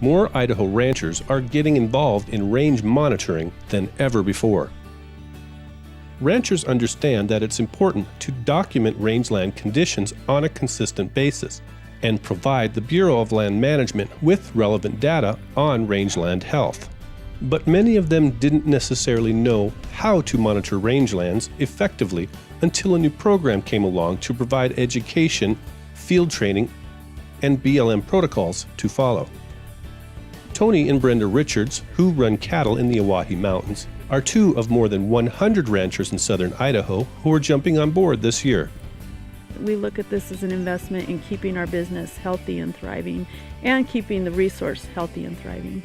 more Idaho ranchers are getting involved in range monitoring than ever before. Ranchers understand that it's important to document rangeland conditions on a consistent basis and provide the Bureau of Land Management with relevant data on rangeland health. But many of them didn't necessarily know how to monitor rangelands effectively until a new program came along to provide education, field training, and BLM protocols to follow. Tony and Brenda Richards, who run cattle in the Oahe Mountains, are two of more than 100 ranchers in southern Idaho who are jumping on board this year. We look at this as an investment in keeping our business healthy and thriving, and keeping the resource healthy and thriving.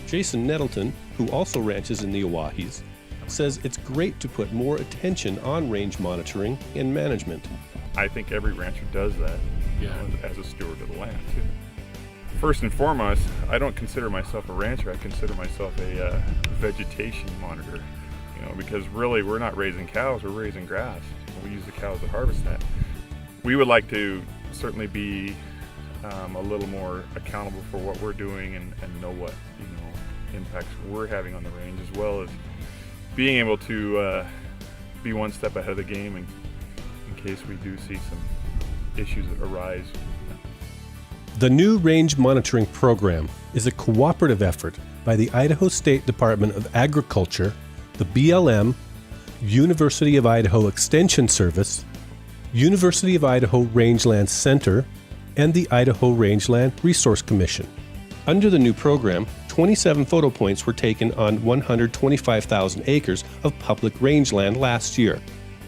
Jason Nettleton, who also ranches in the Oahes, says it's great to put more attention on range monitoring and management. I think every rancher does that, as a steward of the land too. First and foremost, I don't consider myself a rancher. I consider myself a vegetation monitor, because really we're not raising cows, we're raising grass. We use the cows to harvest that. We would like to certainly be a little more accountable for what we're doing and know what impacts we're having on the range, as well as being able to be one step ahead of the game in case we do see some issues that arise. The new range monitoring program is a cooperative effort by the Idaho State Department of Agriculture, the BLM, University of Idaho Extension Service, University of Idaho Rangeland Center, and the Idaho Rangeland Resource Commission. Under the new program, 27 photo points were taken on 125,000 acres of public rangeland last year.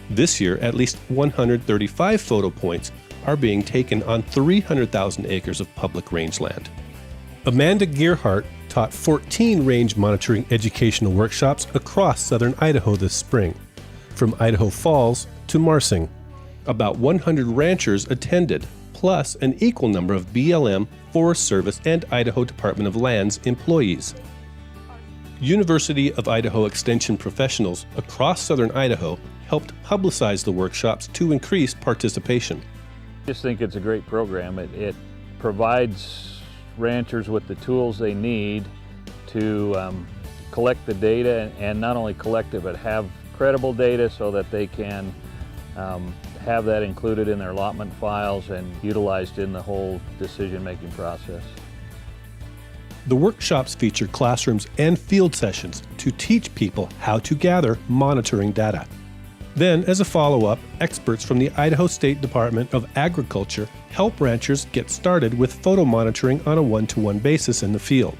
This year, at least 135 photo points are being taken on 300,000 acres of public rangeland. Amanda Gearhart taught 14 range monitoring educational workshops across southern Idaho this spring, from Idaho Falls to Marsing. About 100 ranchers attended, plus an equal number of BLM, Forest Service, and Idaho Department of Lands employees. University of Idaho Extension professionals across southern Idaho helped publicize the workshops to increase participation. I just think it's a great program. It provides ranchers with the tools they need to collect the data, and not only collect it, but have credible data so that they can have that included in their allotment files and utilized in the whole decision-making process. The workshops feature classrooms and field sessions to teach people how to gather monitoring data. Then, as a follow-up, experts from the Idaho State Department of Agriculture help ranchers get started with photo monitoring on a one-to-one basis in the field.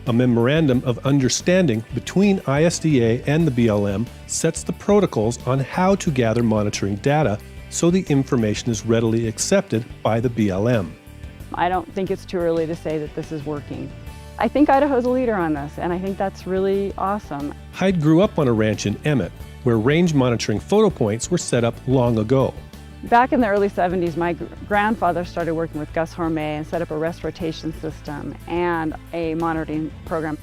A memorandum of understanding between ISDA and the BLM sets the protocols on how to gather monitoring data so the information is readily accepted by the BLM. I don't think it's too early to say that this is working. I think Idaho's a leader on this, and I think that's really awesome. Hyde grew up on a ranch in Emmett, where range monitoring photo points were set up long ago. Back in the early 70s, my grandfather started working with Gus Hormé and set up a rest rotation system and a monitoring program.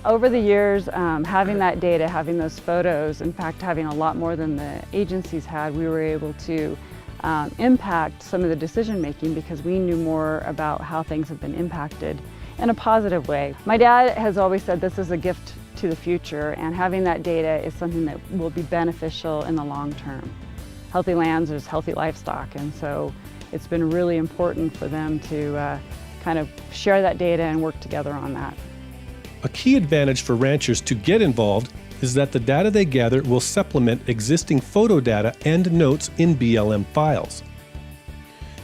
Over the years, having that data, having those photos, in fact having a lot more than the agencies had, we were able to impact some of the decision making because we knew more about how things have been impacted in a positive way. My dad has always said this is a gift to the future, and having that data is something that will be beneficial in the long term. Healthy lands is healthy livestock, and so it's been really important for them to kind of share that data and work together on that. A key advantage for ranchers to get involved is that the data they gather will supplement existing photo data and notes in BLM files.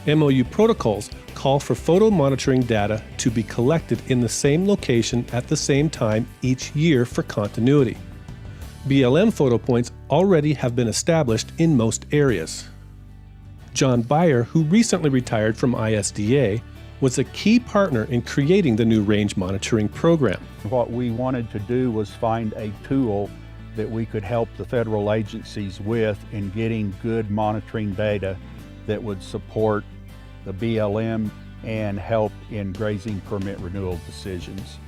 MOU protocols call for photo monitoring data to be collected in the same location at the same time each year for continuity. BLM photo points already have been established in most areas. John Beyer, who recently retired from ISDA, was a key partner in creating the new range monitoring program. What we wanted to do was find a tool that we could help the federal agencies with in getting good monitoring data that would support the BLM and help in grazing permit renewal decisions.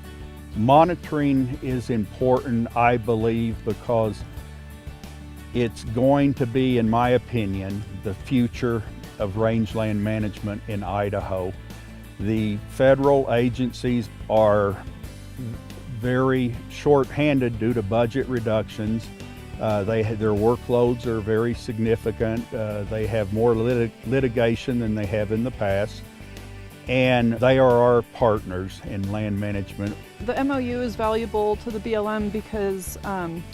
Monitoring is important, I believe, because it's going to be, in my opinion, the future of rangeland management in Idaho. The federal agencies are very short-handed due to budget reductions. Their workloads are very significant. They have more litigation than they have in the past. And they are our partners in land management. The MOU is valuable to the BLM because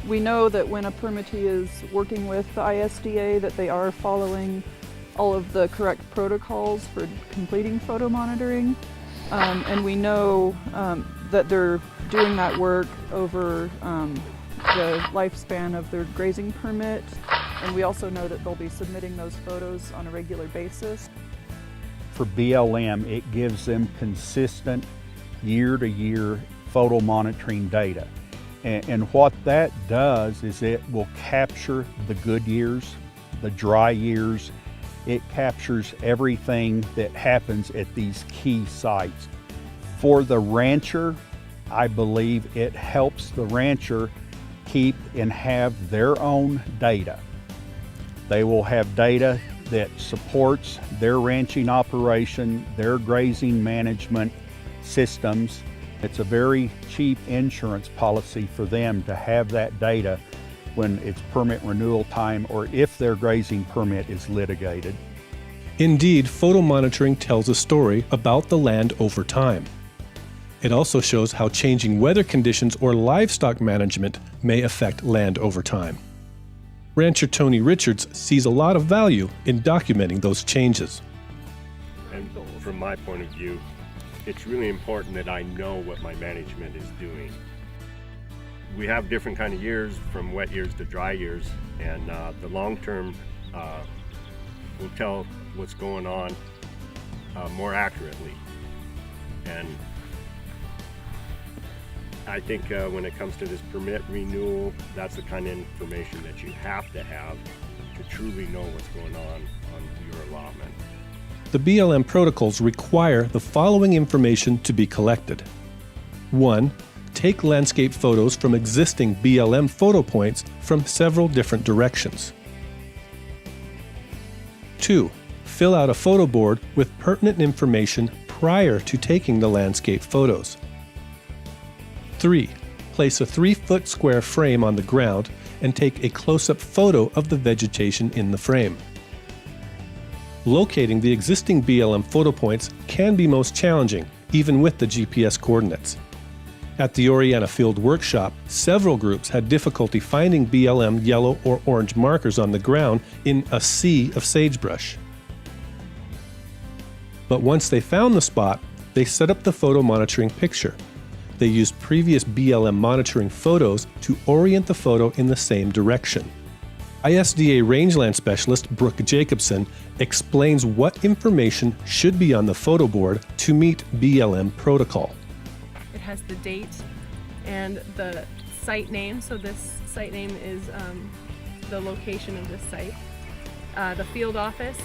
we know that when a permittee is working with the ISDA that they are following all of the correct protocols for completing photo monitoring. And we know that they're doing that work over the lifespan of their grazing permit. And we also know that they'll be submitting those photos on a regular basis. For BLM, it gives them consistent year-to-year photo monitoring data. And what that does is it will capture the good years, the dry years. It captures everything that happens at these key sites. For the rancher, I believe it helps the rancher keep and have their own data. They will have data that supports their ranching operation, their grazing management systems. It's a very cheap insurance policy for them to have that data when it's permit renewal time or if their grazing permit is litigated. Indeed, photo monitoring tells a story about the land over time. It also shows how changing weather conditions or livestock management may affect land over time. Rancher Tony Richards sees a lot of value in documenting those changes. And from my point of view, it's really important that I know what my management is doing. We have different kind of years, from wet years to dry years, and the long term will tell what's going on more accurately. And I think when it comes to this permit renewal, that's the kind of information that you have to truly know what's going on your allotment. The BLM protocols require the following information to be collected. 1. Take landscape photos from existing BLM photo points from several different directions. 2. Fill out a photo board with pertinent information prior to taking the landscape photos. 3. Place a 3-foot square frame on the ground and take a close-up photo of the vegetation in the frame. Locating the existing BLM photo points can be most challenging, even with the GPS coordinates. At the Oriana Field Workshop, several groups had difficulty finding BLM yellow or orange markers on the ground in a sea of sagebrush. But once they found the spot, they set up the photo monitoring picture. They used previous BLM monitoring photos to orient the photo in the same direction. ISDA Rangeland Specialist Brooke Jacobson explains what information should be on the photo board to meet BLM protocol. It has the date and the site name, so this site name is the location of this site, the field office,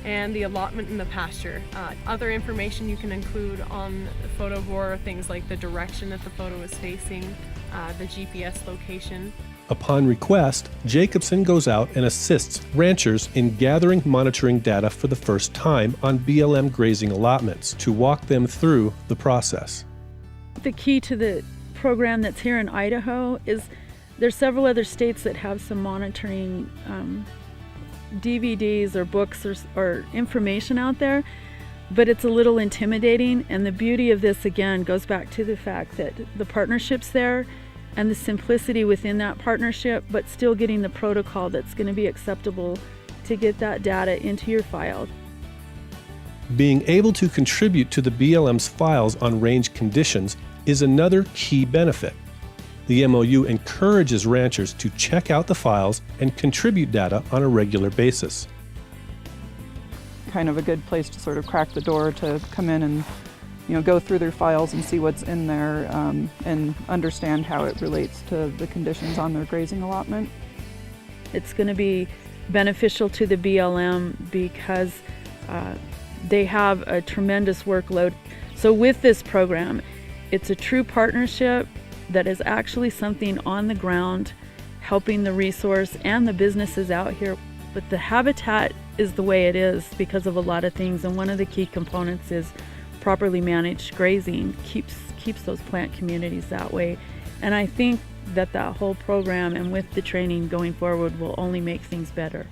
and the allotment in the pasture. Other information you can include on the photo board are things like the direction that the photo is facing, the GPS location. Upon request, Jacobson goes out and assists ranchers in gathering monitoring data for the first time on BLM grazing allotments to walk them through the process. The key to the program that's here in Idaho is there's several other states that have some monitoring DVDs or books or information out there, but it's a little intimidating. And the beauty of this, again, goes back to the fact that the partnership's there and the simplicity within that partnership, but still getting the protocol that's going to be acceptable to get that data into your file. Being able to contribute to the BLM's files on range conditions is another key benefit. The MOU encourages ranchers to check out the files and contribute data on a regular basis. Kind of a good place to sort of crack the door to come in and go through their files and see what's in there and understand how it relates to the conditions on their grazing allotment. It's going to be beneficial to the BLM because they have a tremendous workload. So with this program, it's a true partnership that is actually something on the ground helping the resource and the businesses out here. But the habitat is the way it is because of a lot of things, and one of the key components is properly managed grazing keeps those plant communities that way. And I think that whole program and with the training going forward will only make things better.